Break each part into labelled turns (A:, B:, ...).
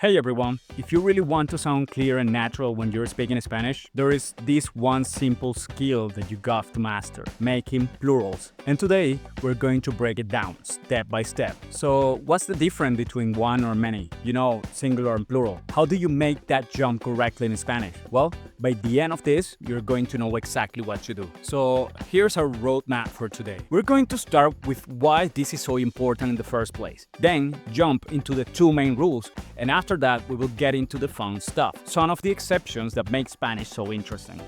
A: Hey everyone, if you really want to sound clear and natural when you're speaking Spanish, there is this one simple skill that you got to master, making plurals. And today, we're going to break it down step by step. So, what's the difference between one or many? You know, singular and plural. How do you make that jump correctly in Spanish? Well, by the end of this, you're going to know exactly what to do. So, here's our roadmap for today. We're going to start with why this is so important in the first place. Then, jump into the two main rules, and after that, we will get into the fun stuff, some of the exceptions that make Spanish so interesting.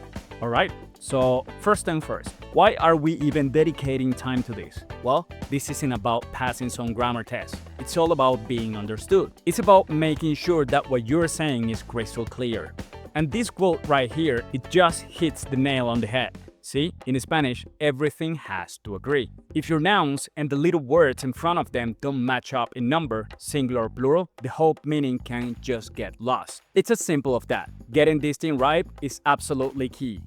A: Alright, so first thing first, why are we even dedicating time to this? Well, this isn't about passing some grammar test. It's all about being understood. It's about making sure that what you're saying is crystal clear. And this quote right here, it just hits the nail on the head. See, in Spanish, everything has to agree. If your nouns and the little words in front of them don't match up in number, singular or plural, the whole meaning can just get lost. It's as simple as that. Getting this thing right is absolutely key.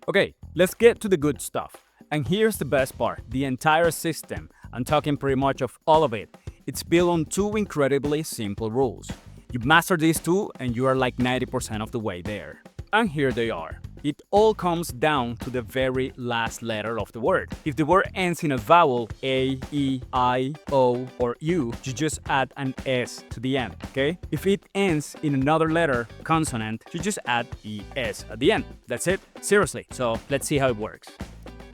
A: Okay, let's get to the good stuff. And here's the best part, the entire system, I'm talking pretty much of all of it, it's built on two incredibly simple rules. You master these two and you are like 90% of the way there. And here they are. It all comes down to the very last letter of the word. If the word ends in a vowel, A, E, I, O, or U, you just add an S to the end, okay? If it ends in another letter, consonant, you just add ES at the end. That's it. Seriously. So let's see how it works.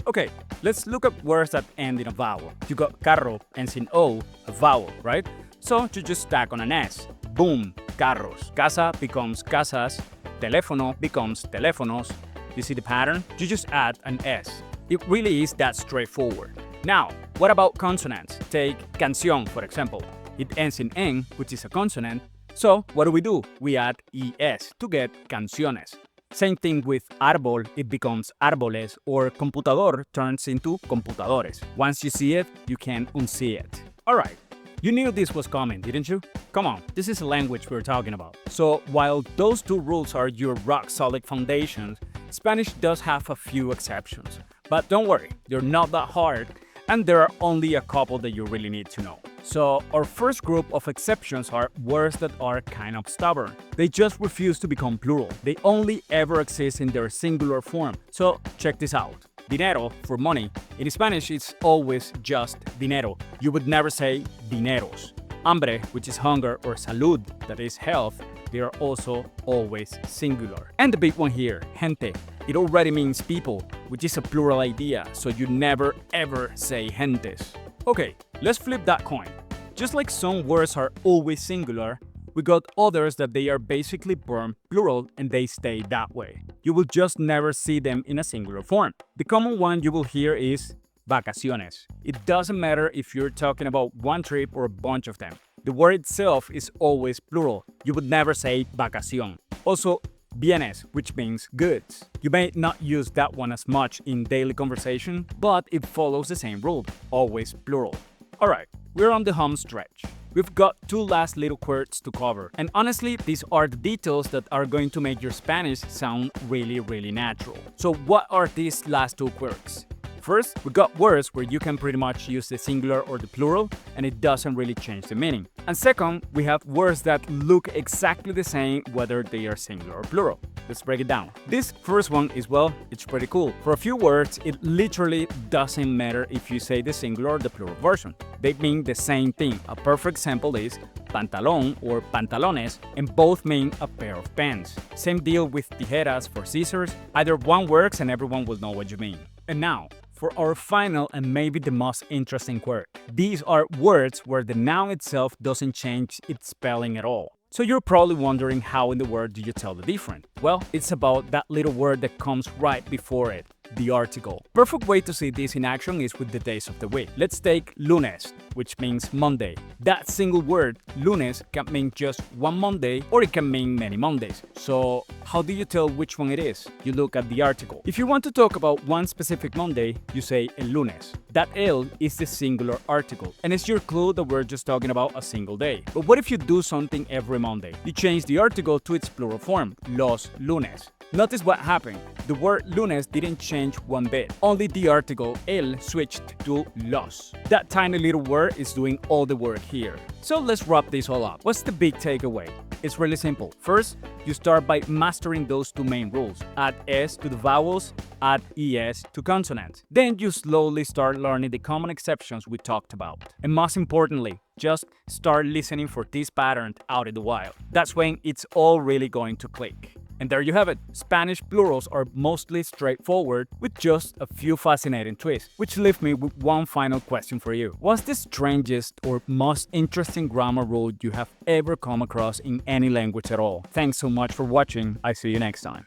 A: Okay, let's look at words that end in a vowel. You got carro ends in O, a vowel, right? So you just stack on an S. Boom, carros. Casa becomes casas. Teléfono becomes teléfonos. You see the pattern? You just add an S. It really is that straightforward. Now, what about consonants? Take canción, for example. It ends in N, which is a consonant. So, what do? We add ES to get canciones. Same thing with árbol, it becomes árboles, or computador turns into computadores. Once you see it, you can't unsee it. Alright. You knew this was coming, didn't you? Come on, this is a language we're talking about. So while those two rules are your rock-solid foundations, Spanish does have a few exceptions. But don't worry, they're not that hard, and there are only a couple that you really need to know. So our first group of exceptions are words that are kind of stubborn. They just refuse to become plural. They only ever exist in their singular form. So check this out. Dinero, for money. In Spanish, it's always just dinero. You would never say dineros. Hambre, which is hunger, or salud, that is health, they are also always singular. And the big one here, gente. It already means people, which is a plural idea, so you never ever say gentes. Okay, let's flip that coin. Just like some words are always singular, we got others that they are basically born plural and they stay that way. You will just never see them in a singular form. The common one you will hear is vacaciones. It doesn't matter if you're talking about one trip or a bunch of them. The word itself is always plural. You would never say vacación. Also, bienes, which means goods. You may not use that one as much in daily conversation, but it follows the same rule, always plural. Alright, we're on the home stretch. We've got two last little quirks to cover, and honestly, these are the details that are going to make your Spanish sound really natural. So what are these last two quirks? First, we got words where you can pretty much use the singular or the plural, and it doesn't really change the meaning. And second, we have words that look exactly the same whether they are singular or plural. Let's break it down. This first one is, well, it's pretty cool. For a few words, it literally doesn't matter if you say the singular or the plural version. They mean the same thing. A perfect example is pantalón or pantalones, and both mean a pair of pants. Same deal with tijeras for scissors. Either one works and everyone will know what you mean. And now, for our final and maybe the most interesting quirk. These are words where the noun itself doesn't change its spelling at all. So you're probably wondering how in the word do you tell the difference? Well, it's about that little word that comes right before it, the article. Perfect way to see this in action is with the days of the week. Let's take lunes, which means Monday. That single word, lunes, can mean just one Monday or it can mean many Mondays. So how do you tell which one it is? You look at the article. If you want to talk about one specific Monday, you say el lunes. That el is the singular article, and it's your clue that we're just talking about a single day. But what if you do something every Monday? You change the article to its plural form, los lunes. Notice what happened. The word lunes didn't change changed one bit. Only the article el switched to los. That tiny little word is doing all the work here. So let's wrap this all up. What's the big takeaway? It's really simple. First, you start by mastering those two main rules. Add S to the vowels, add ES to consonants. Then you slowly start learning the common exceptions we talked about. And most importantly, just start listening for this pattern out in the wild. That's when it's all really going to click. And there you have it. Spanish plurals are mostly straightforward with just a few fascinating twists, which leaves me with one final question for you. What's the strangest or most interesting grammar rule you have ever come across in any language at all? Thanks so much for watching. I see you next time.